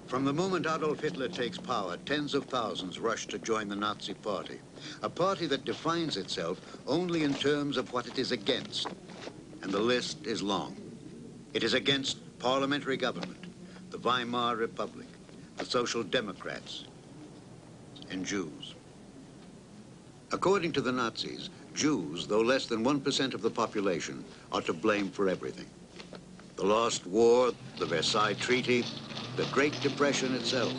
From the moment Adolf Hitler takes power, tens of thousands rush to join the Nazi Party, a party that defines itself only in terms of what it is against. And the list is long. It is against parliamentary government, the Weimar Republic, the Social Democrats, and Jews. According to the Nazis, Jews, though less than 1% of the population, are to blame for everything. The lost war, the Versailles Treaty, the Great Depression itself.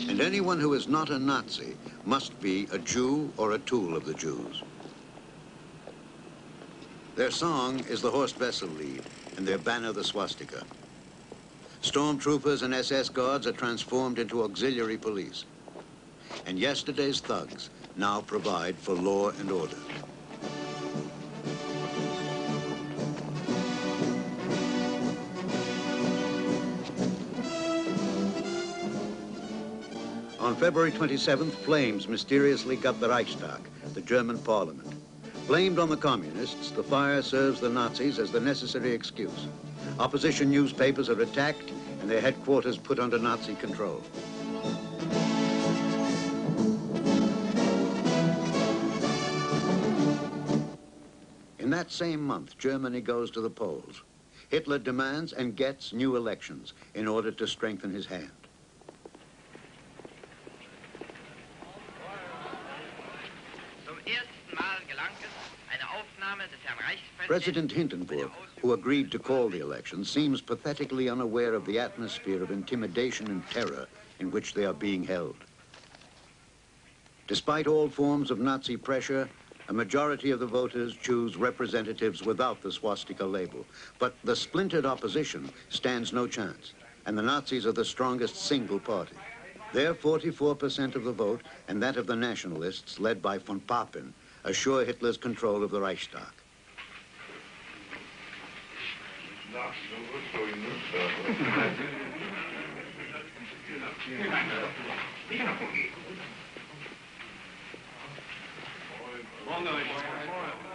And anyone who is not a Nazi must be a Jew or a tool of the Jews. Their song is the Horst Wessel Lied, and their banner the swastika. Stormtroopers and SS guards are transformed into auxiliary police. And yesterday's thugs now provide for law and order. On February 27th, flames mysteriously gut the Reichstag, the German parliament. Blamed on the communists, the fire serves the Nazis as the necessary excuse. Opposition newspapers are attacked and their headquarters put under Nazi control. In that same month, Germany goes to the polls. Hitler demands and gets new elections in order to strengthen his hand. President Hindenburg, who agreed to call the elections, seems pathetically unaware of the atmosphere of intimidation and terror in which they are being held. Despite all forms of Nazi pressure, a majority of the voters choose representatives without the swastika label. But the splintered opposition stands no chance, and the Nazis are the strongest single party. Their 44% of the vote and that of the nationalists, led by von Papen, assure Hitler's control of the Reichstag.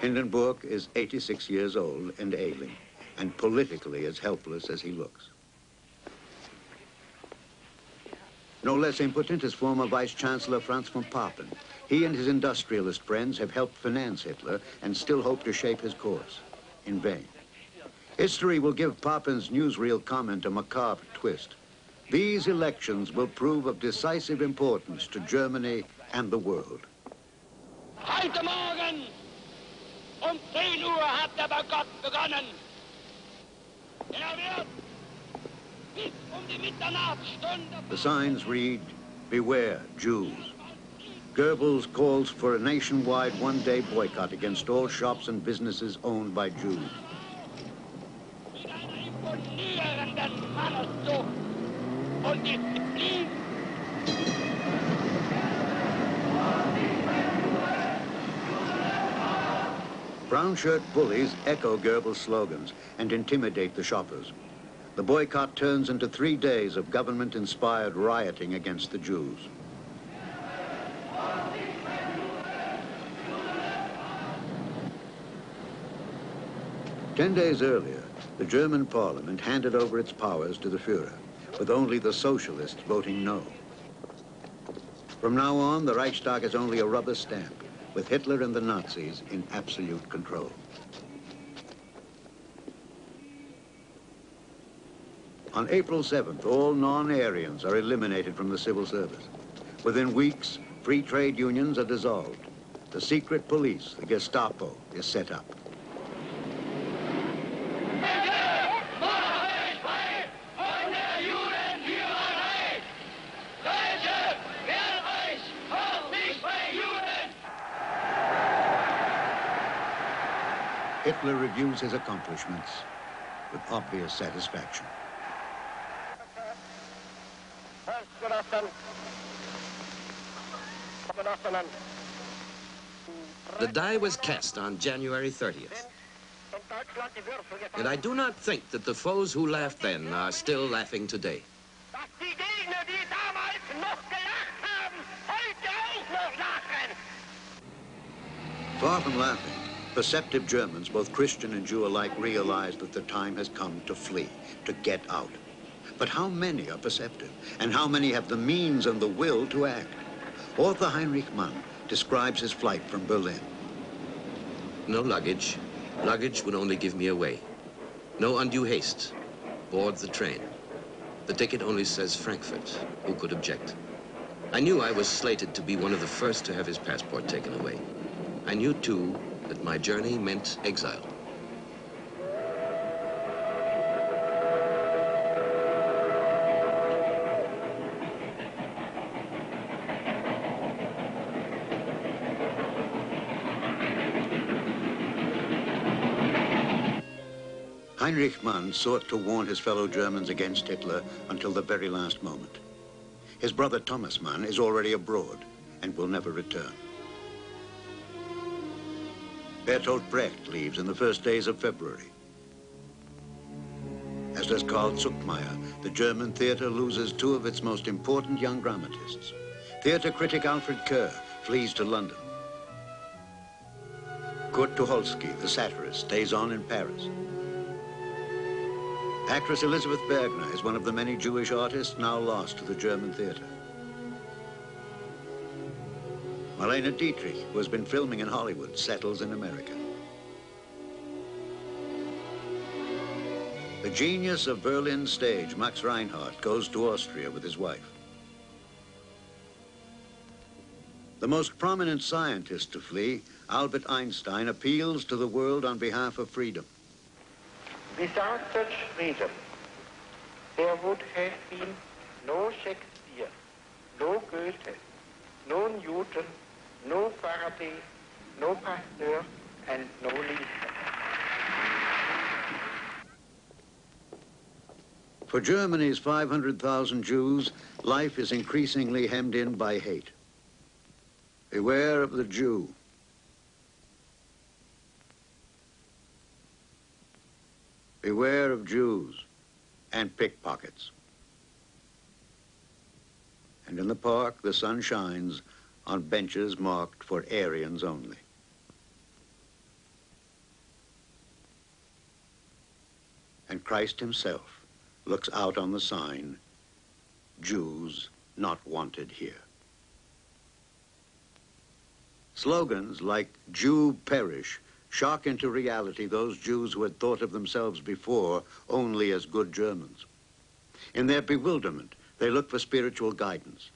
Hindenburg is 86 years old and ailing, and politically as helpless as he looks. No less impotent is former Vice-Chancellor Franz von Papen. He and his industrialist friends have helped finance Hitler and still hope to shape his course. In vain. History will give Papen's newsreel comment a macabre twist. These elections will prove of decisive importance to Germany and the world. Heute Morgen 10 Uhr hat der Boykott begonnen. Wird bis die Mitternachtsstunde. The signs read, "Beware, Jews." Goebbels calls for a nationwide one-day boycott against all shops and businesses owned by Jews. Mit einer imponierenden Manneszucht und Disziplin. Brown shirt bullies echo Goebbels' slogans and intimidate the shoppers. The boycott turns into 3 days of government-inspired rioting against the Jews. Ten days earlier, the German parliament handed over its powers to the Führer, with only the socialists voting no. From now on, the Reichstag is only a rubber stamp, with Hitler and the Nazis in absolute control. On April 7th, all non-Aryans are eliminated from the civil service. Within weeks, free trade unions are dissolved. The secret police, the Gestapo, is set up. Hitler reviews his accomplishments with obvious satisfaction. The die was cast on January 30th. And I do not think that the foes who laughed then are still laughing today. Far from laughing, perceptive Germans, both Christian and Jew alike, realize that the time has come to flee, to get out. But how many are perceptive? And how many have the means and the will to act? Author Heinrich Mann describes his flight from Berlin. No luggage. Luggage would only give me away. No undue haste. Board the train. The ticket only says Frankfurt. Who could object? I knew I was slated to be one of the first to have his passport taken away. I knew, too, that my journey meant exile. Heinrich Mann sought to warn his fellow Germans against Hitler until the very last moment. His brother Thomas Mann is already abroad and will never return. Bertolt Brecht leaves in the first days of February. As does Karl Zuckmayer, the German theater loses two of its most important young dramatists. Theater critic Alfred Kerr flees to London. Kurt Tucholsky, the satirist, stays on in Paris. Actress Elizabeth Bergner is one of the many Jewish artists now lost to the German theater. Marlene Dietrich, who has been filming in Hollywood, settles in America. The genius of Berlin's stage, Max Reinhardt, goes to Austria with his wife. The most prominent scientist to flee, Albert Einstein, appeals to the world on behalf of freedom. Without such freedom, there would have been no Shakespeare, no Goethe, no Newton, no Faraday, no Pasteur, and no Liebknecht. For Germany's 500,000 Jews, life is increasingly hemmed in by hate. Beware of the Jew. Beware of Jews and pickpockets. And in the park, the sun shines on benches marked for Aryans only. And Christ himself looks out on the sign, Jews not wanted here. Slogans like Jew perish shock into reality those Jews who had thought of themselves before only as good Germans. In their bewilderment, they look for spiritual guidance.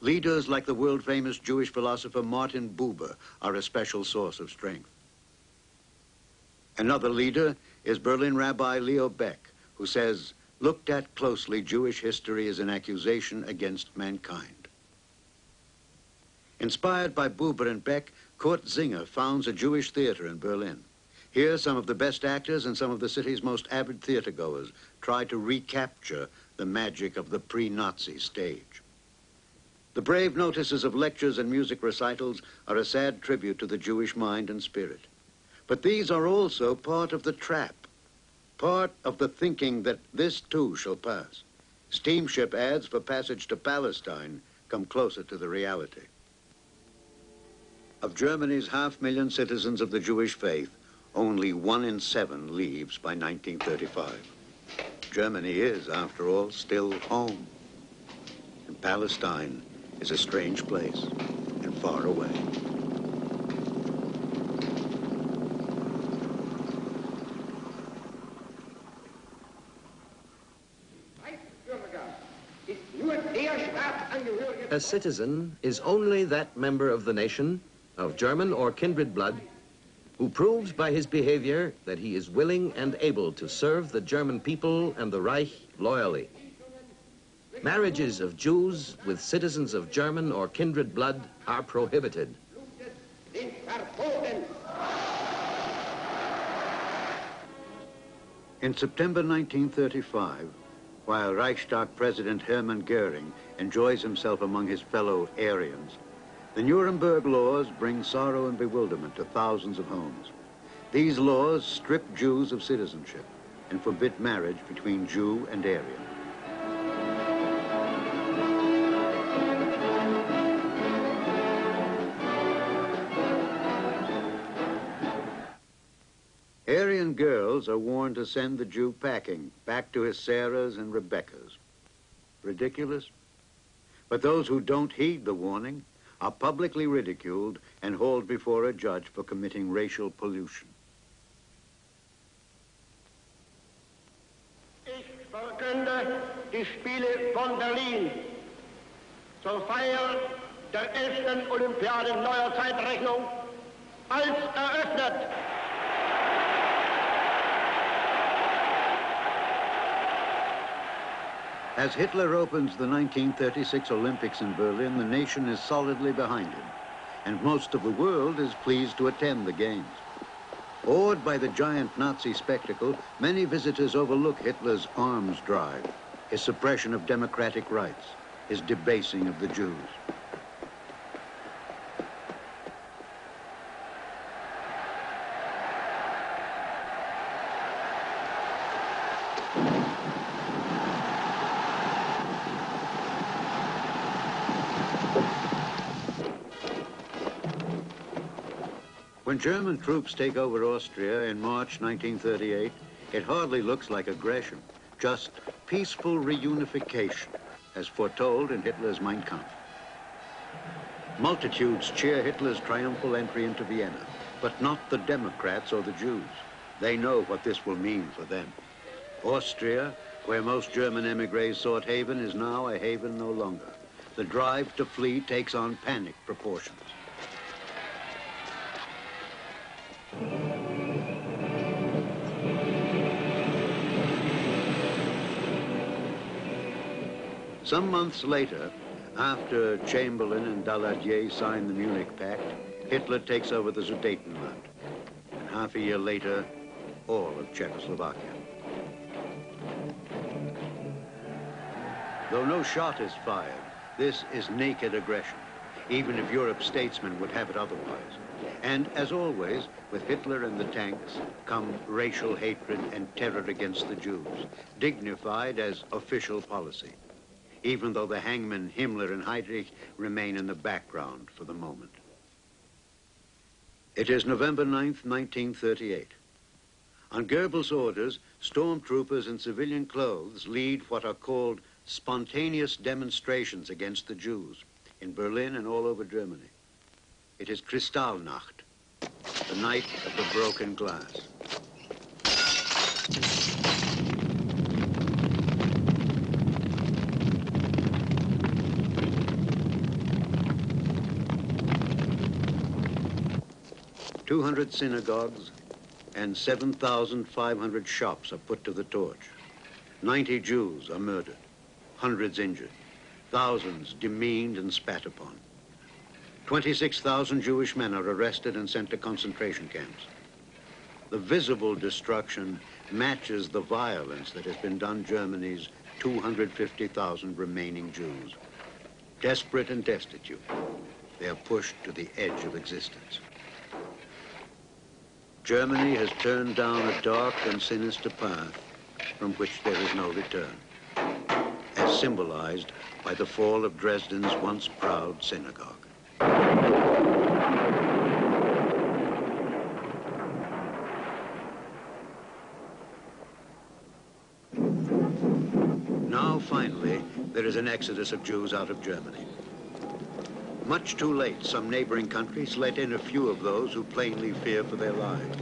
Leaders like the world-famous Jewish philosopher Martin Buber are a special source of strength. Another leader is Berlin Rabbi Leo Beck, who says, looked at closely, Jewish history is an accusation against mankind. Inspired by Buber and Beck, Kurt Singer founds a Jewish theater in Berlin. Here, some of the best actors and some of the city's most avid theatergoers try to recapture the magic of the pre-Nazi stage. The brave notices of lectures and music recitals are a sad tribute to the Jewish mind and spirit. But these are also part of the trap, part of the thinking that this too shall pass. Steamship ads for passage to Palestine come closer to the reality. Of Germany's 500,000 citizens of the Jewish faith, only 1 in 7 leaves by 1935. Germany is, after all, still home. And Palestine is a strange place and far away. A citizen is only that member of the nation, of German or kindred blood, who proves by his behavior that he is willing and able to serve the German people and the Reich loyally. Marriages of Jews with citizens of German or kindred blood are prohibited. In September 1935, while Reichstag President Hermann Goering enjoys himself among his fellow Aryans, the Nuremberg laws bring sorrow and bewilderment to thousands of homes. These laws strip Jews of citizenship and forbid marriage between Jew and Aryan. Aryan German girls are warned to send the Jew packing, back to his Sarahs and Rebeccas. Ridiculous? But those who don't heed the warning are publicly ridiculed and hauled before a judge for committing racial pollution. Ich verkünde die Spiele von Berlin zur Feier der 11. Olympiade neuer Zeitrechnung als eröffnet. As Hitler opens the 1936 Olympics in Berlin, the nation is solidly behind him, and most of the world is pleased to attend the games. Awed by the giant Nazi spectacle, many visitors overlook Hitler's arms drive, his suppression of democratic rights, his debasing of the Jews. When German troops take over Austria in March 1938, it hardly looks like aggression, just peaceful reunification, as foretold in Hitler's Mein Kampf. Multitudes cheer Hitler's triumphal entry into Vienna, but not the Democrats or the Jews. They know what this will mean for them. Austria, where most German emigres sought haven, is now a haven no longer. The drive to flee takes on panic proportions. Some months later, after Chamberlain and Daladier signed the Munich Pact, Hitler takes over the Sudetenland, and half a year later, all of Czechoslovakia. Though no shot is fired, this is naked aggression, even if Europe's statesmen would have it otherwise. And as always, with Hitler and the tanks come racial hatred and terror against the Jews, dignified as official policy, even though the hangmen Himmler and Heydrich remain in the background for the moment. It is November 9th, 1938. On Goebbels' orders, stormtroopers in civilian clothes lead what are called spontaneous demonstrations against the Jews in Berlin and all over Germany. It is Kristallnacht, the night of the broken glass. "200 synagogues and 7,500 shops are put to the torch. 90 Jews are murdered, hundreds injured, thousands demeaned and spat upon. 26,000 Jewish men are arrested and sent to concentration camps. The visible destruction matches the violence that has been done Germany's 250,000 remaining Jews. Desperate and destitute, they are pushed to the edge of existence. Germany has turned down a dark and sinister path from which there is no return, as symbolized by the fall of Dresden's once proud synagogue. Now, finally, there is an exodus of Jews out of Germany. Much too late, some neighboring countries let in a few of those who plainly fear for their lives.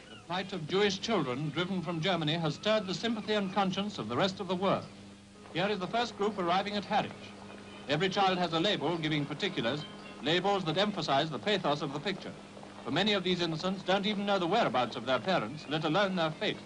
The plight of Jewish children driven from Germany has stirred the sympathy and conscience of the rest of the world. Here is the first group arriving at Harwich. Every child has a label giving particulars, labels that emphasize the pathos of the picture. For many of these innocents don't even know the whereabouts of their parents, let alone their fate.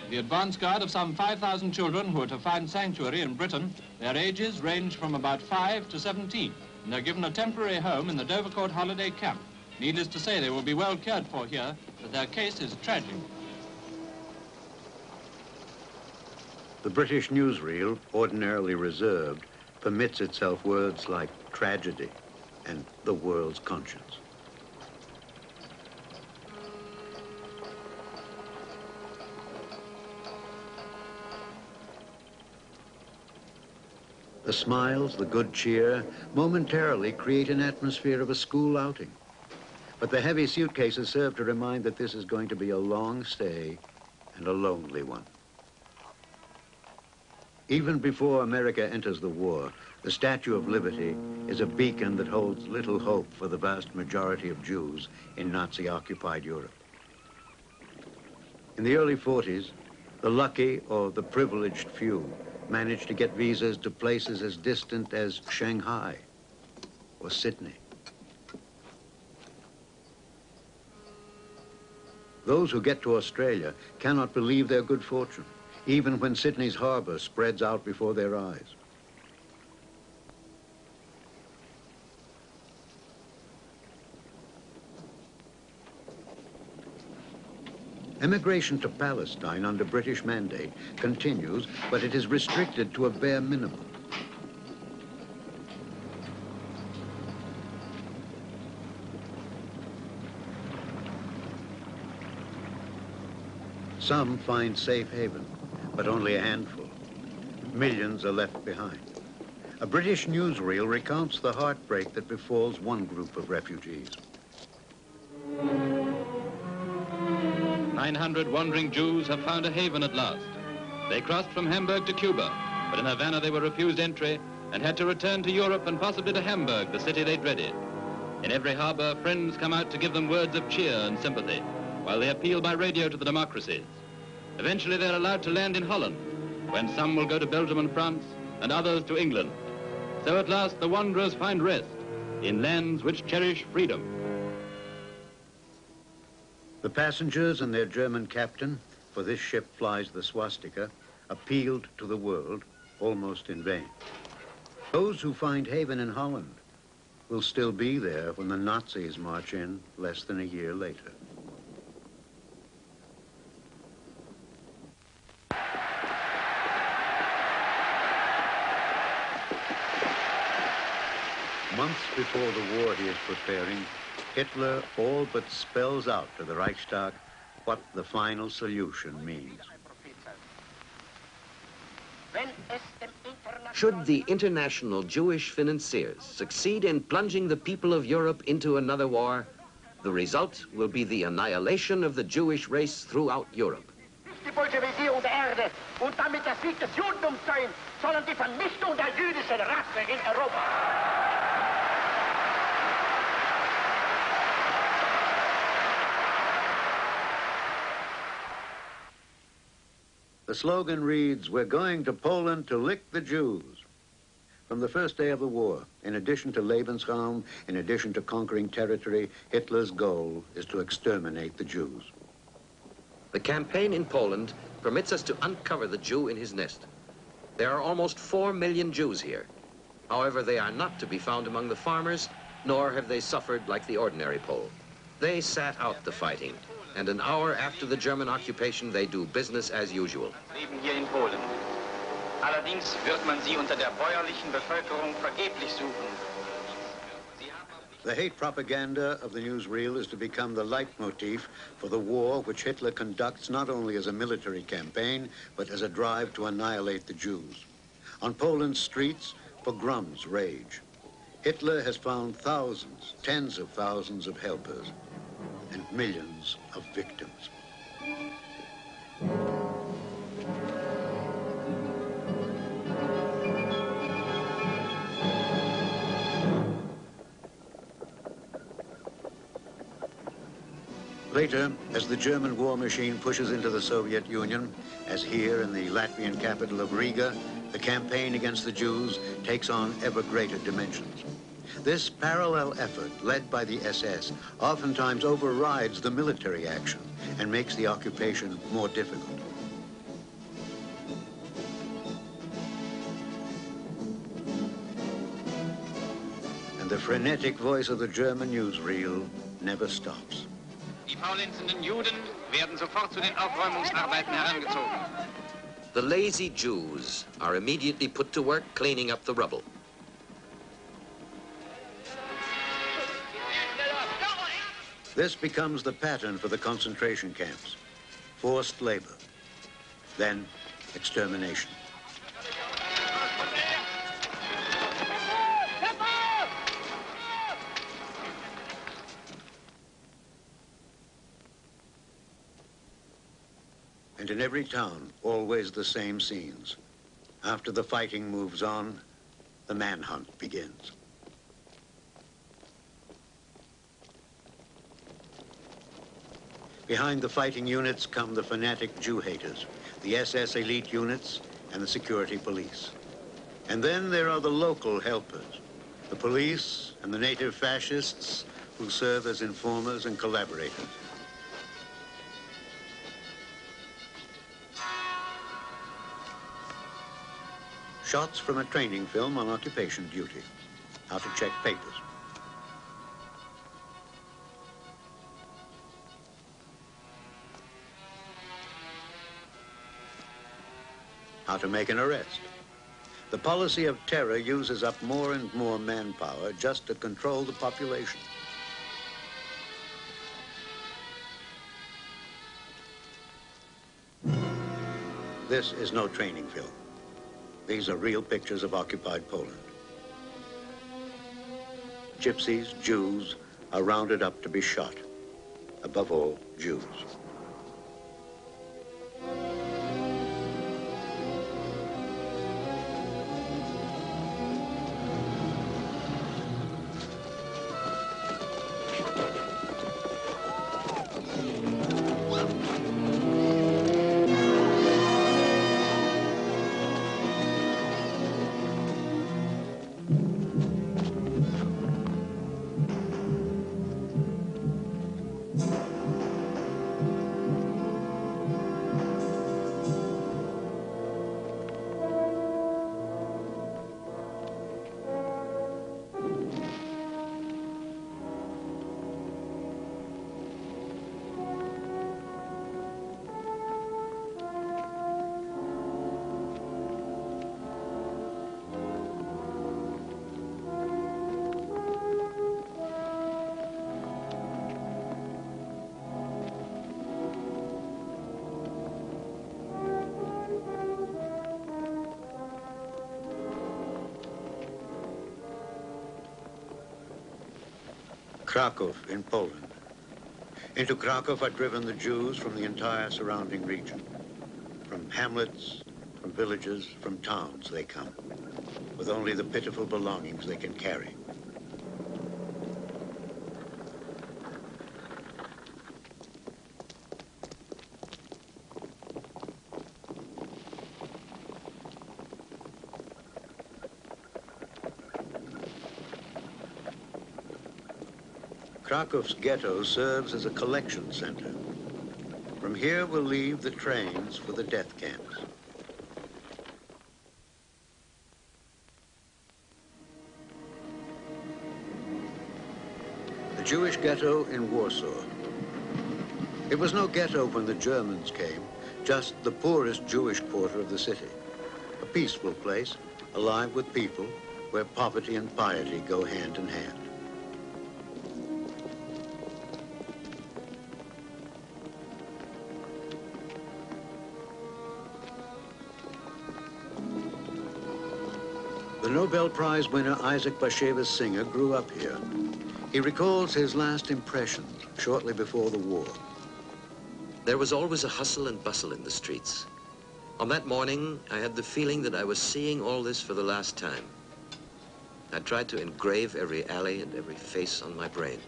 The advance guard of some 5,000 children who are to find sanctuary in Britain, their ages range from about 5 to 17, and they're given a temporary home in the Dovercourt holiday camp. Needless to say, they will be well cared for here, but their case is tragic. The British newsreel, ordinarily reserved, permits itself words like tragedy and the world's conscience. The smiles, the good cheer, momentarily create an atmosphere of a school outing. But the heavy suitcases serve to remind that this is going to be a long stay and a lonely one. Even before America enters the war, the Statue of Liberty is a beacon that holds little hope for the vast majority of Jews in Nazi-occupied Europe. In the early 40s, the lucky or the privileged few managed to get visas to places as distant as Shanghai or Sydney. Those who get to Australia cannot believe their good fortune, even when Sydney's harbor spreads out before their eyes. Emigration to Palestine under British mandate continues, but it is restricted to a bare minimum. Some find safe haven, but only a handful. Millions are left behind. A British newsreel recounts the heartbreak that befalls one group of refugees. 900 wandering Jews have found a haven at last. They crossed from Hamburg to Cuba, but in Havana they were refused entry and had to return to Europe and possibly to Hamburg, the city they dreaded. In every harbor, friends come out to give them words of cheer and sympathy, while they appeal by radio to the democracies. Eventually they're allowed to land in Holland, when some will go to Belgium and France, and others to England. So at last the wanderers find rest in lands which cherish freedom. The passengers and their German captain, for this ship flies the swastika, appealed to the world, almost in vain. Those who find haven in Holland will still be there when the Nazis march in less than a year later. Months before the war he is preparing, Hitler all but spells out to the Reichstag what the final solution means. Should the international Jewish financiers succeed in plunging the people of Europe into another war, the result will be the annihilation of the Jewish race throughout Europe. Die Bolschewisierung der Erde und damit der Sieg des Judentums sein, sondern die Vernichtung der jüdischen Rasse in Europa. The slogan reads, "We're going to Poland to lick the Jews." From the first day of the war, in addition to Lebensraum, in addition to conquering territory, Hitler's goal is to exterminate the Jews. The campaign in Poland permits us to uncover the Jew in his nest. There are almost 4 million Jews here. However, they are not to be found among the farmers, nor have they suffered like the ordinary Pole. They sat out the fighting, and an hour after the German occupation, they do business as usual. Leben hier in Polen. Allerdings wird man sie unter der bäuerlichen Bevölkerung vergeblich suchen. The hate propaganda of the newsreel is to become the leitmotif for the war which Hitler conducts not only as a military campaign, but as a drive to annihilate the Jews. On Poland's streets, pogroms rage. Hitler has found thousands, tens of thousands of helpers, and millions of victims. Later, as the German war machine pushes into the Soviet Union, as here in the Latvian capital of Riga, the campaign against the Jews takes on ever greater dimensions. This parallel effort, led by the SS, oftentimes overrides the military action and makes the occupation more difficult. And the frenetic voice of the German newsreel never stops. Die faulenzenden Juden werden sofort zu den Aufräumungsarbeiten herangezogen. The lazy Jews are immediately put to work cleaning up the rubble. This becomes the pattern for the concentration camps. Forced labor, then extermination. And in every town, always the same scenes. After the fighting moves on, the manhunt begins. Behind the fighting units come the fanatic Jew haters, the SS elite units, and the security police. And then there are the local helpers, the police and the native fascists who serve as informers and collaborators. Shots from a training film on occupation duty. How to check papers. How to make an arrest. The policy of terror uses up more and more manpower just to control the population. This is no training film. These are real pictures of occupied Poland. Gypsies, Jews, are rounded up to be shot. Above all, Jews. Krakow in Poland. Into Krakow are driven the Jews from the entire surrounding region. From hamlets, from villages, from towns they come, with only the pitiful belongings they can carry. Krakow's ghetto serves as a collection center. From here will leave the trains for the death camps. The Jewish ghetto in Warsaw. It was no ghetto when the Germans came, just the poorest Jewish quarter of the city. A peaceful place, alive with people, where poverty and piety go hand in hand. The Nobel Prize winner Isaac Bashevis Singer grew up here. He recalls his last impressions shortly before the war. There was always a hustle and bustle in the streets. On that morning, I had the feeling that I was seeing all this for the last time. I tried to engrave every alley and every face on my brain.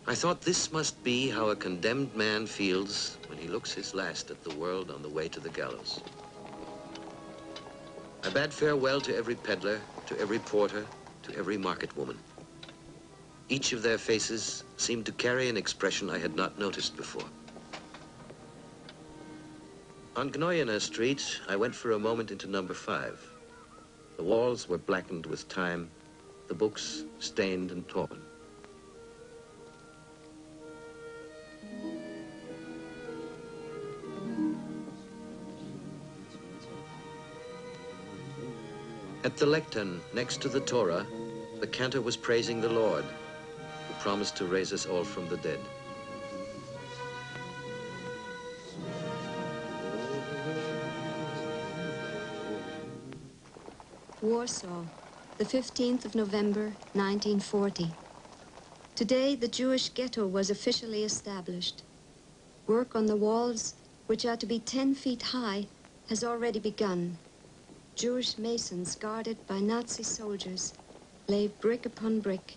I thought this must be how a condemned man feels when he looks his last at the world on the way to the gallows. I bade farewell to every peddler, to every porter, to every market woman. Each of their faces seemed to carry an expression I had not noticed before. On Gnoyena Street, I went for a moment into number 5. The walls were blackened with time, the books stained and torn. At the lectern, next to the Torah, the cantor was praising the Lord, who promised to raise us all from the dead. Warsaw, the 15th of November, 1940. Today, the Jewish ghetto was officially established. Work on the walls, which are to be 10 feet high, has already begun. Jewish masons, guarded by Nazi soldiers, lay brick upon brick.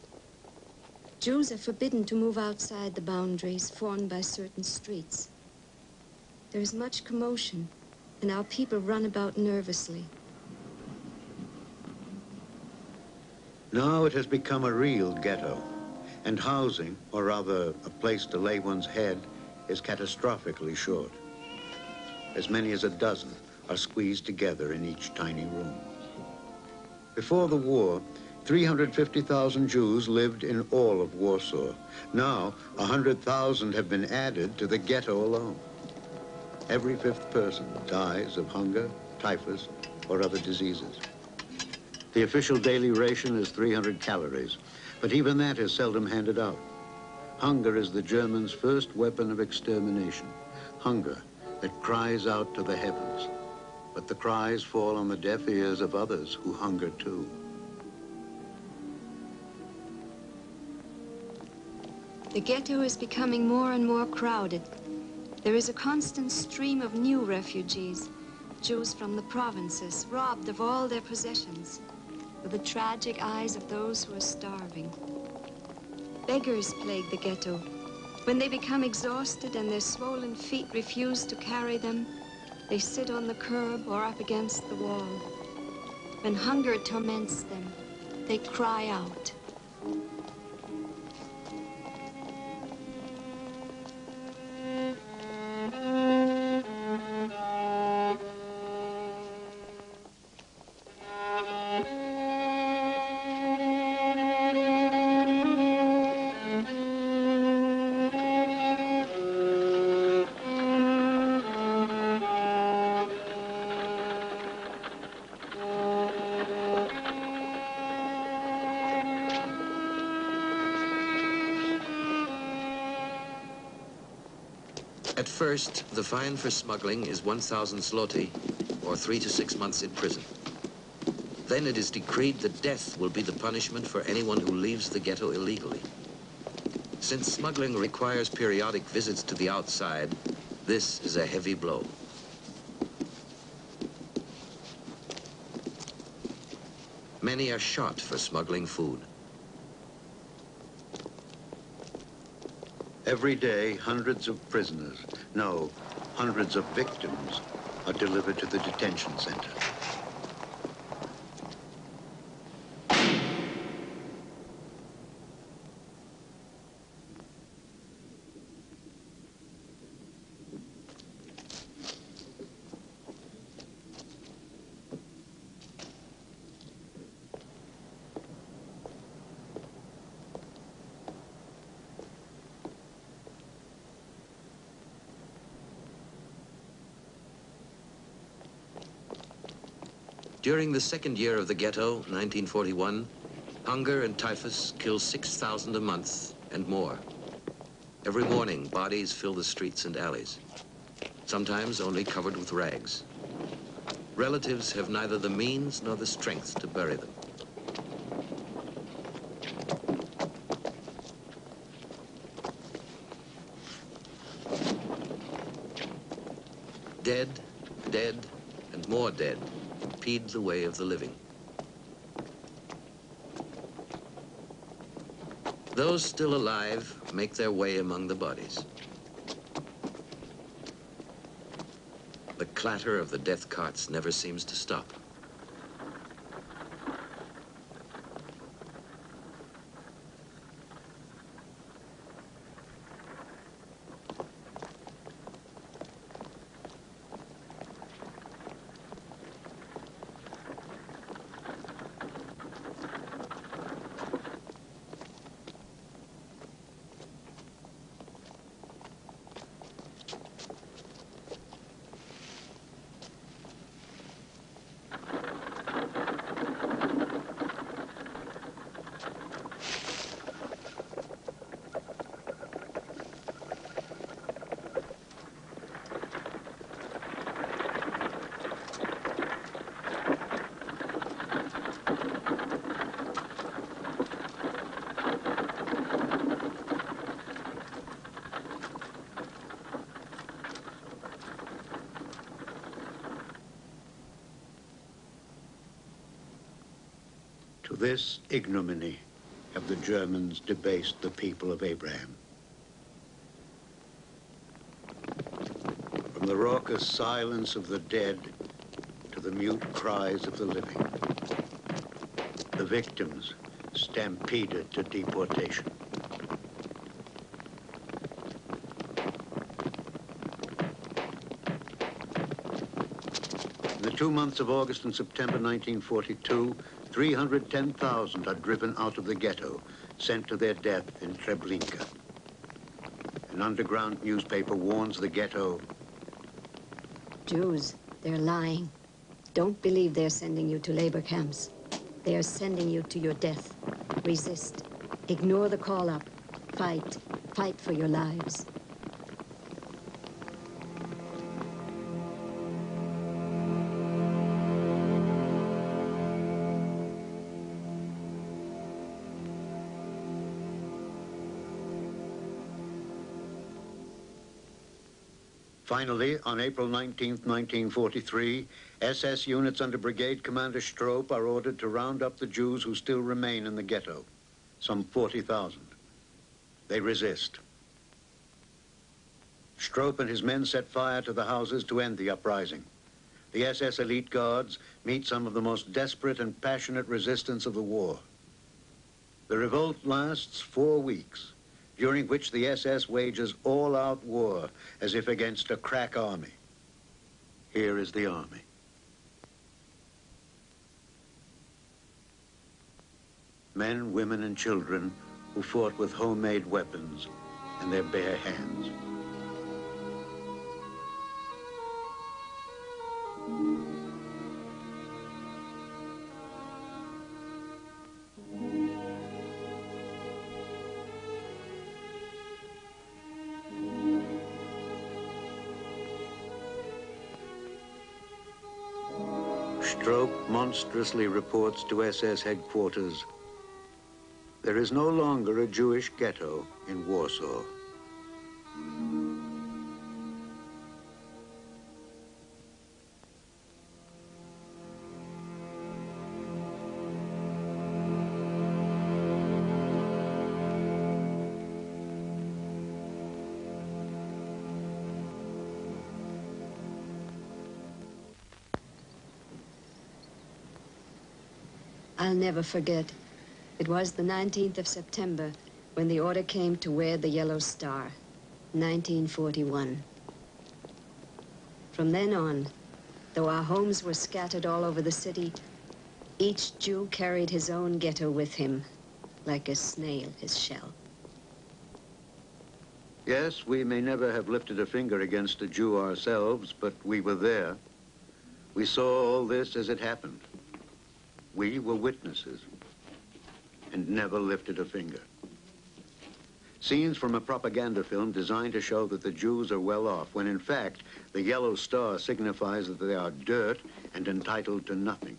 Jews are forbidden to move outside the boundaries formed by certain streets. There is much commotion, and our people run about nervously. Now it has become a real ghetto, and housing, or rather a place to lay one's head, is catastrophically short. As many as a dozen are squeezed together in each tiny room. Before the war, 350,000 Jews lived in all of Warsaw. Now, 100,000 have been added to the ghetto alone. Every fifth person dies of hunger, typhus, or other diseases. The official daily ration is 300 calories, but even that is seldom handed out. Hunger is the Germans' first weapon of extermination. Hunger that cries out to the heavens. But the cries fall on the deaf ears of others who hunger too. The ghetto is becoming more and more crowded. There is a constant stream of new refugees, Jews from the provinces, robbed of all their possessions, with the tragic eyes of those who are starving. Beggars plague the ghetto. When they become exhausted and their swollen feet refuse to carry them, they sit on the curb or up against the wall. When hunger torments them, they cry out. At first, the fine for smuggling is 1,000 zloty, or 3 to 6 months in prison. Then it is decreed that death will be the punishment for anyone who leaves the ghetto illegally. Since smuggling requires periodic visits to the outside, this is a heavy blow. Many are shot for smuggling food. Every day, hundreds of prisoners, no, hundreds of victims, are delivered to the detention center. During the second year of the ghetto, 1941, hunger and typhus kill 6,000 a month and more. Every morning, bodies fill the streets and alleys, sometimes only covered with rags. Relatives have neither the means nor the strength to bury them. Dead, dead, and more dead impede the way of the living. Those still alive make their way among the bodies. The clatter of the death carts never seems to stop. To this ignominy have the Germans debased the people of Abraham. From the raucous silence of the dead to the mute cries of the living, the victims stampeded to deportation. In the 2 months of August and September 1942, 310,000 are driven out of the ghetto, sent to their death in Treblinka. An underground newspaper warns the ghetto, Jews, they're lying. Don't believe they're sending you to labor camps. They are sending you to your death. Resist. Ignore the call-up. Fight. Fight for your lives. Finally, on April 19, 1943, SS units under Brigade Commander Stroop are ordered to round up the Jews who still remain in the ghetto, some 40,000. They resist. Stroop and his men set fire to the houses to end the uprising. The SS elite guards meet some of the most desperate and passionate resistance of the war. The revolt lasts 4 weeks, during which the SS wages all-out war as if against a crack army. Here is the army. Men, women, and children who fought with homemade weapons and their bare hands. Stroop monstrously reports to SS headquarters, there is no longer a Jewish ghetto in Warsaw. I'll never forget. It was the 19th of September when the order came to wear the yellow star, 1941. From then on, though our homes were scattered all over the city, each Jew carried his own ghetto with him, like a snail his shell. Yes, we may never have lifted a finger against a Jew ourselves, but we were there. We saw all this as it happened. We were witnesses and never lifted a finger. Scenes from a propaganda film designed to show that the Jews are well off, when in fact, the yellow star signifies that they are dirt and entitled to nothing.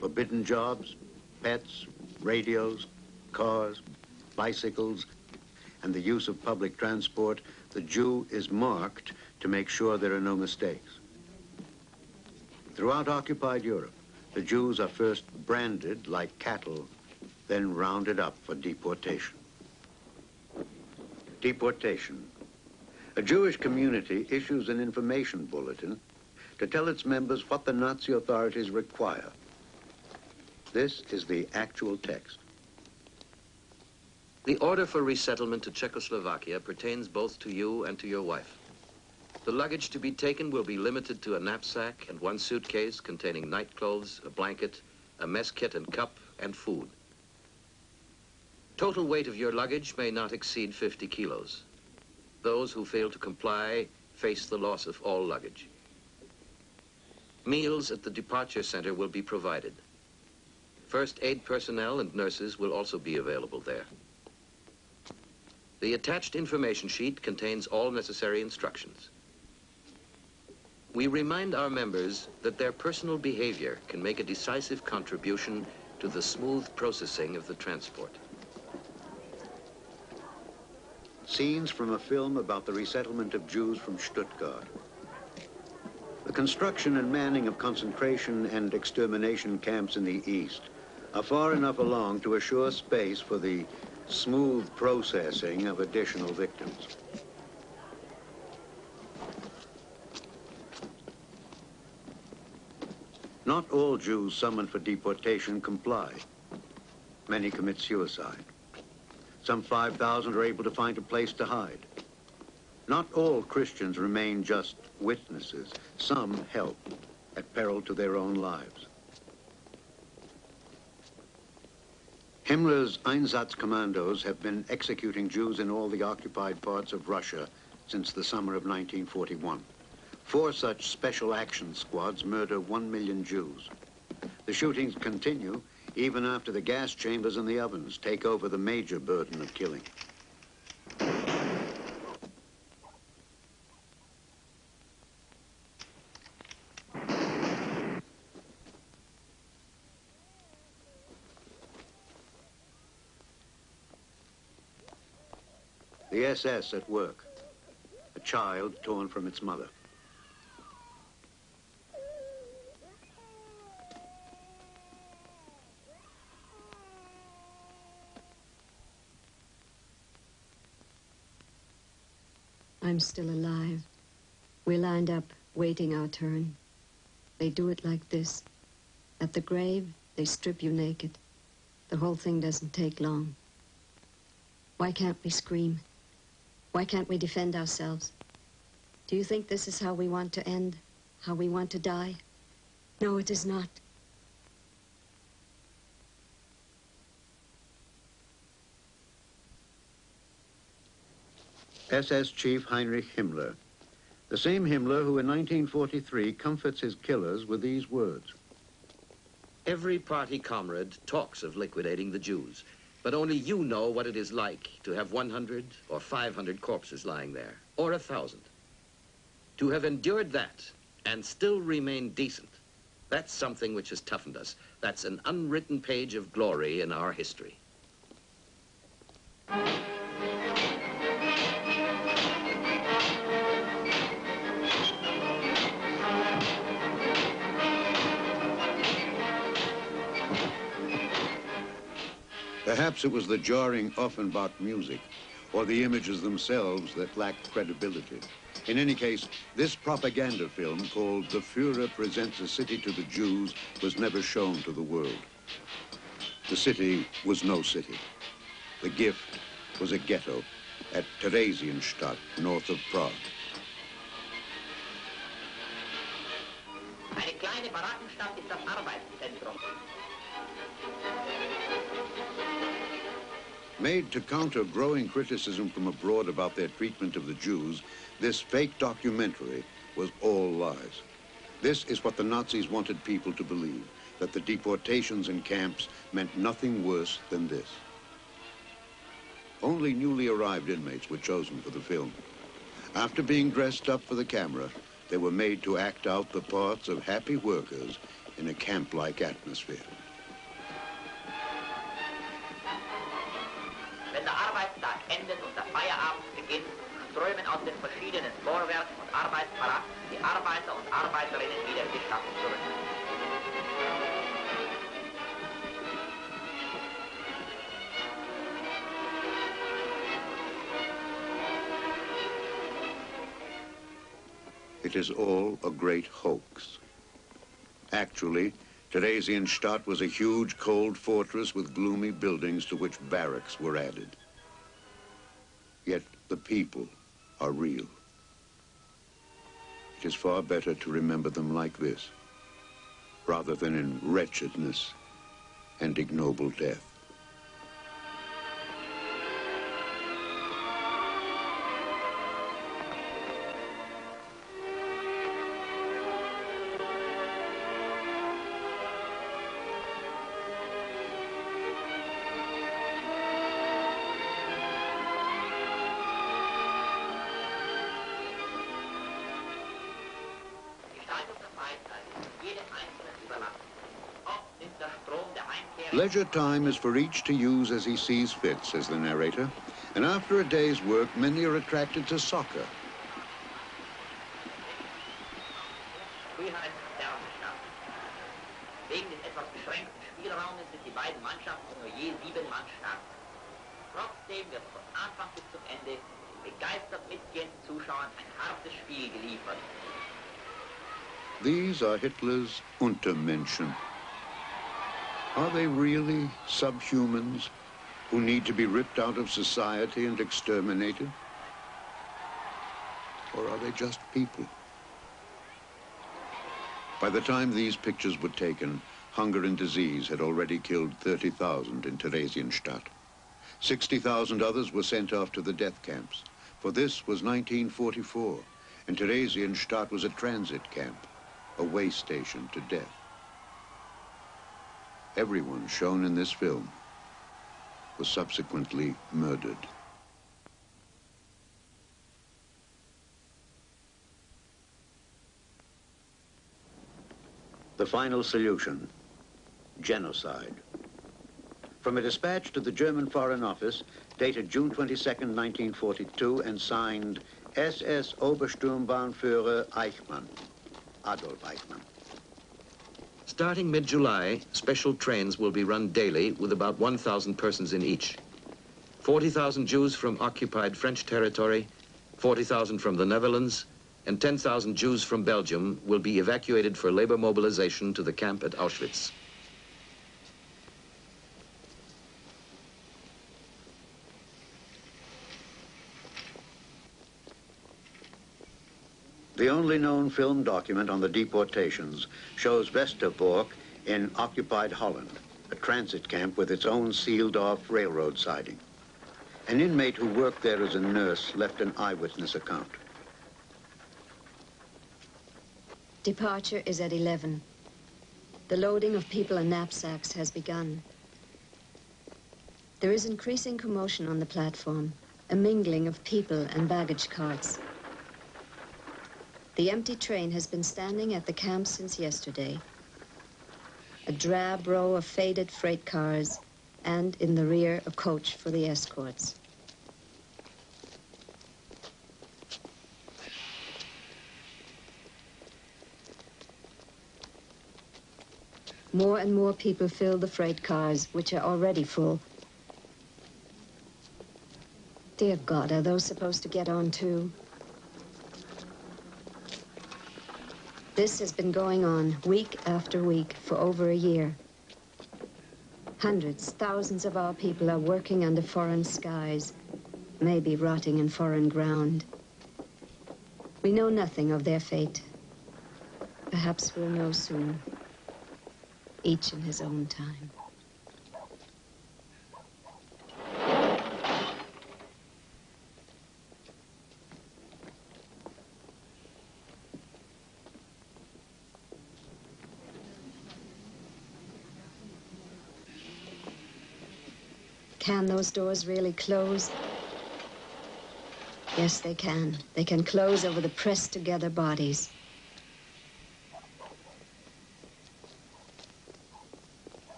Forbidden jobs, pets, radios, cars, bicycles, and the use of public transport, the Jew is marked to make sure there are no mistakes. Throughout occupied Europe, the Jews are first branded like cattle, then rounded up for deportation. Deportation. A Jewish community issues an information bulletin to tell its members what the Nazi authorities require. This is the actual text. The order for resettlement to Czechoslovakia pertains both to you and to your wife. The luggage to be taken will be limited to a knapsack and 1 suitcase containing nightclothes, a blanket, a mess kit and cup, and food. Total weight of your luggage may not exceed 50 kilos. Those who fail to comply face the loss of all luggage. Meals at the departure center will be provided. First aid personnel and nurses will also be available there. The attached information sheet contains all necessary instructions. We remind our members that their personal behavior can make a decisive contribution to the smooth processing of the transport. Scenes from a film about the resettlement of Jews from Stuttgart. The construction and manning of concentration and extermination camps in the East are far enough along to assure space for the smooth processing of additional victims. Not all Jews summoned for deportation comply. Many commit suicide. Some 5,000 are able to find a place to hide. Not all Christians remain just witnesses. Some help at peril to their own lives. Himmler's Einsatzkommandos have been executing Jews in all the occupied parts of Russia since the summer of 1941. 4 such special action squads murder 1 million Jews. The shootings continue even after the gas chambers and the ovens take over the major burden of killing. The SS at work, a child torn from its mother. I'm still alive. We're lined up, waiting our turn. They do it like this. At the grave, they strip you naked. The whole thing doesn't take long. Why can't we scream? Why can't we defend ourselves? Do you think this is how we want to end? How we want to die? No, it is not. SS Chief Heinrich Himmler, the same Himmler who in 1943 comforts his killers with these words. Every party comrade talks of liquidating the Jews, but only you know what it is like to have 100 or 500 corpses lying there, or 1,000. To have endured that and still remain decent, that's something which has toughened us. That's an unwritten page of glory in our history. Perhaps it was the jarring Offenbach music or the images themselves that lacked credibility. In any case, this propaganda film called The Führer Presents a City to the Jews was never shown to the world. The city was no city. The gift was a ghetto at Theresienstadt, north of Prague. Eine kleine Barackenstadt ist das Arbeitszentrum. Made to counter growing criticism from abroad about their treatment of the Jews, this fake documentary was all lies. This is what the Nazis wanted people to believe, that the deportations in camps meant nothing worse than this. Only newly arrived inmates were chosen for the film. After being dressed up for the camera, they were made to act out the parts of happy workers in a camp-like atmosphere. Wenn der Arbeitstag endet und der Feierabend beginnt, strömen aus den verschiedenen Vorwerken und Arbeitsparaden die Arbeiter und Arbeiterinnen wieder in die Stadt zurück. It is all a great hoax. Actually, Theresienstadt was a huge cold fortress with gloomy buildings to which barracks were added. Yet the people are real. It is far better to remember them like this, rather than in wretchedness and ignoble death. Leisure time is for each to use as he sees fit, says the narrator. And after a day's work, many are attracted to soccer. Wegen des etwas beschränkten Spielraumes sind die beiden Mannschaften nur je 7 Mann stark. Trotzdem wird von Anfang bis zum Ende begeistert mitgehenden Zuschauern ein hartes Spiel geliefert. These are Hitler's Untermenschen. Are they really subhumans who need to be ripped out of society and exterminated? Or are they just people? By the time these pictures were taken, hunger and disease had already killed 30,000 in Theresienstadt. 60,000 others were sent off to the death camps. For this was 1944, and Theresienstadt was a transit camp, a way station to death. Everyone shown in this film was subsequently murdered. The final solution, genocide. From a dispatch to the German Foreign Office, dated June 22nd, 1942, and signed SS Obersturmbannführer Eichmann, Adolf Eichmann. Starting mid-July, special trains will be run daily with about 1,000 persons in each. 40,000 Jews from occupied French territory, 40,000 from the Netherlands, and 10,000 Jews from Belgium will be evacuated for labor mobilization to the camp at Auschwitz. The only known film document on the deportations shows Westerbork in occupied Holland, a transit camp with its own sealed-off railroad siding. An inmate who worked there as a nurse left an eyewitness account. Departure is at 11. The loading of people and knapsacks has begun. There is increasing commotion on the platform, a mingling of people and baggage carts. The empty train has been standing at the camp since yesterday. A drab row of faded freight cars, and in the rear, a coach for the escorts. More and more people fill the freight cars, which are already full. Dear God, are those supposed to get on too? This has been going on week after week for over a year. Hundreds, thousands of our people are working under foreign skies, maybe rotting in foreign ground. We know nothing of their fate. Perhaps we'll know soon, each in his own time. Can those doors really close? Yes, they can. They can close over the pressed together bodies.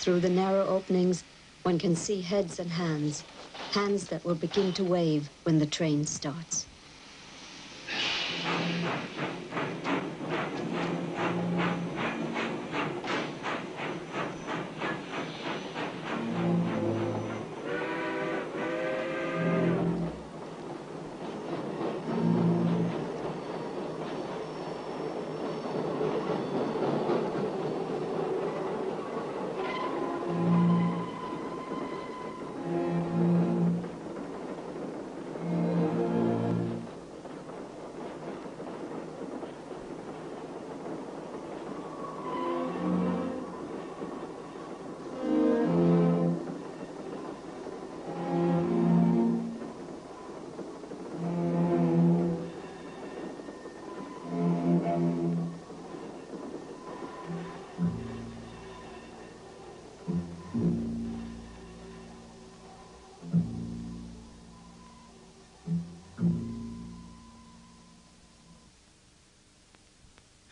Through the narrow openings, one can see heads and hands, hands that will begin to wave when the train starts.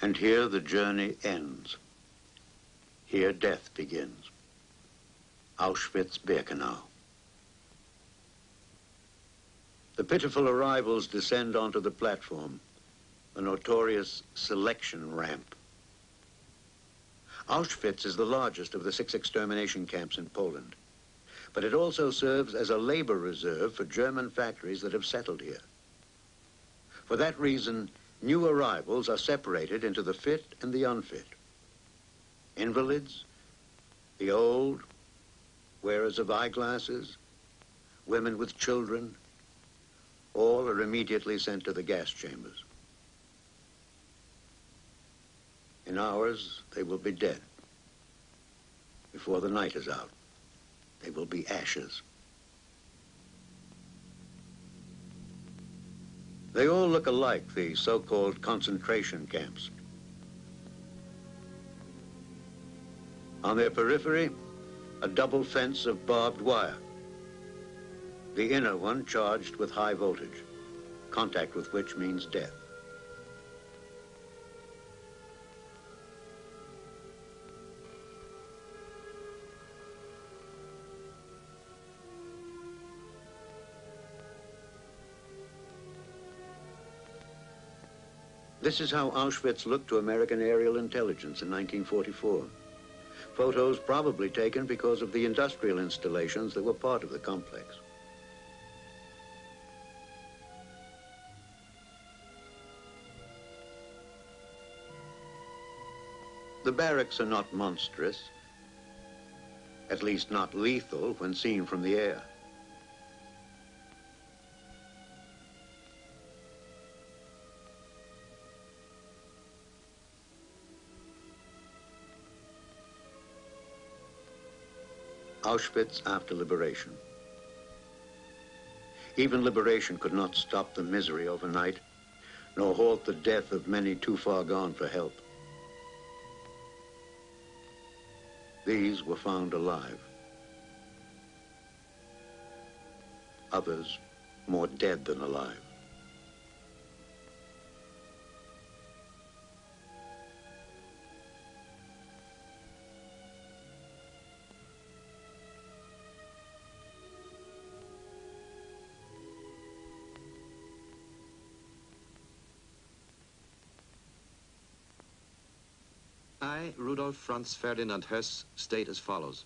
And here the journey ends. Here death begins. Auschwitz-Birkenau. The pitiful arrivals descend onto the platform, the notorious selection ramp. Auschwitz is the largest of the 6 extermination camps in Poland, but it also serves as a labor reserve for German factories that have settled here. For that reason, new arrivals are separated into the fit and the unfit. Invalids, the old, wearers of eyeglasses, women with children, all are immediately sent to the gas chambers. In hours, they will be dead. Before the night is out, they will be ashes. They all look alike, the so-called concentration camps. On their periphery, a double fence of barbed wire. The inner one charged with high voltage, contact with which means death. This is how Auschwitz looked to American aerial intelligence in 1944. Photos probably taken because of the industrial installations that were part of the complex. The barracks are not monstrous, at least not lethal when seen from the air. Auschwitz after liberation. Even liberation could not stop the misery overnight, nor halt the death of many too far gone for help. These were found alive. Others more dead than alive. I, Rudolf Franz Ferdinand Höss, state as follows.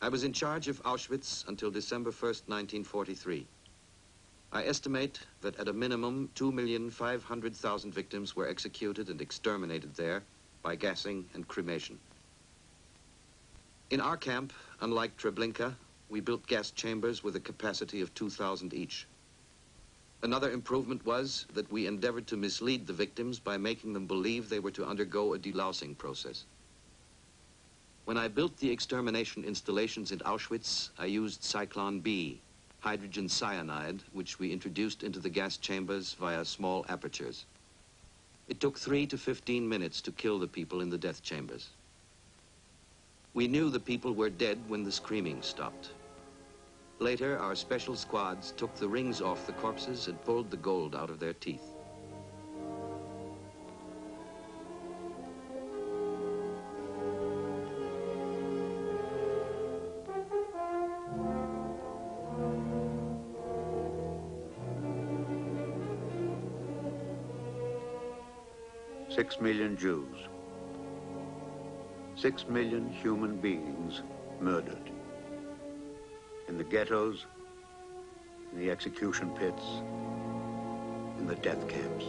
I was in charge of Auschwitz until December 1st, 1943. I estimate that at a minimum 2,500,000 victims were executed and exterminated there by gassing and cremation. In our camp, unlike Treblinka, we built gas chambers with a capacity of 2,000 each. Another improvement was that we endeavored to mislead the victims by making them believe they were to undergo a delousing process. When I built the extermination installations in Auschwitz, I used Cyclone B, hydrogen cyanide, which we introduced into the gas chambers via small apertures. It took 3 to 15 minutes to kill the people in the death chambers. We knew the people were dead when the screaming stopped. Later, our special squads took the rings off the corpses and pulled the gold out of their teeth. Six million Jews. 6 million human beings murdered. In the ghettos, in the execution pits, in the death camps.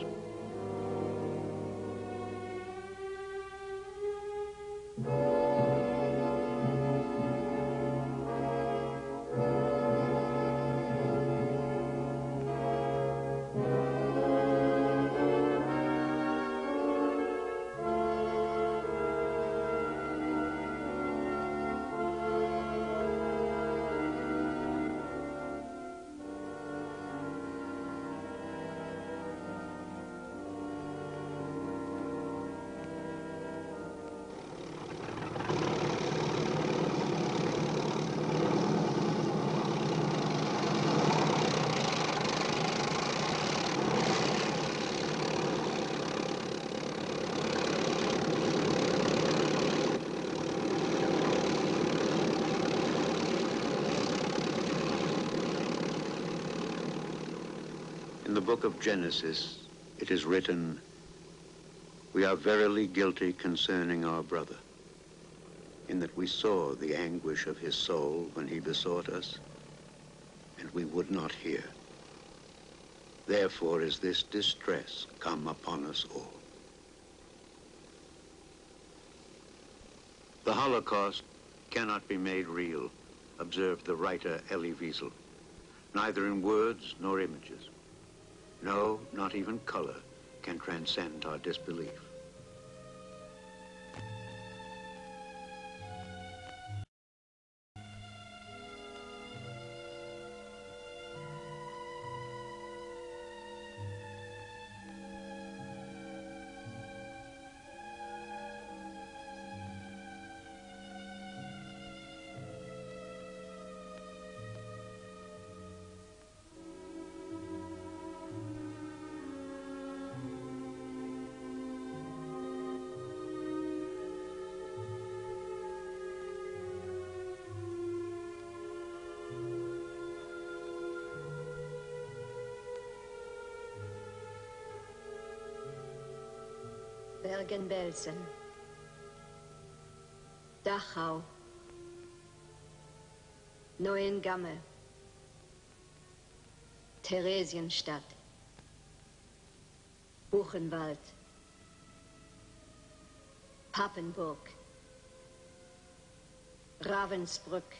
In the book of Genesis, it is written, "We are verily guilty concerning our brother, in that we saw the anguish of his soul when he besought us, and we would not hear. Therefore is this distress come upon us all." The Holocaust cannot be made real, observed the writer Elie Wiesel, neither in words nor images. No, not even color can transcend our disbelief. Bergen-Belsen, Dachau, Neuengamme, Theresienstadt, Buchenwald, Papenburg, Ravensbrück,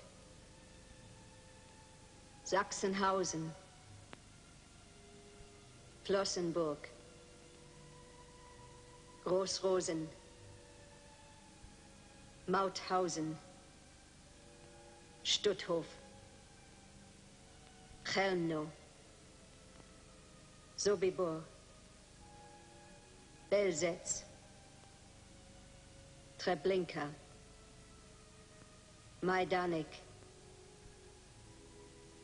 Sachsenhausen, Flossenburg, Großrosen, Mauthausen, Stutthof, Chelmno, Sobibor, Belzec, Treblinka, Majdanek,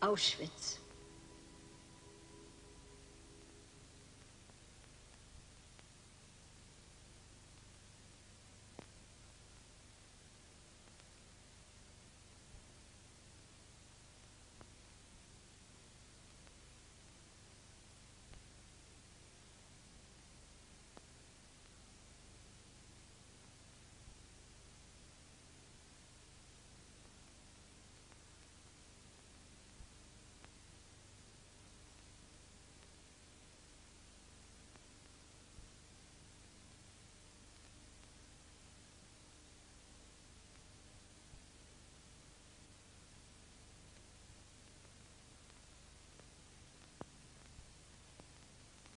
Auschwitz.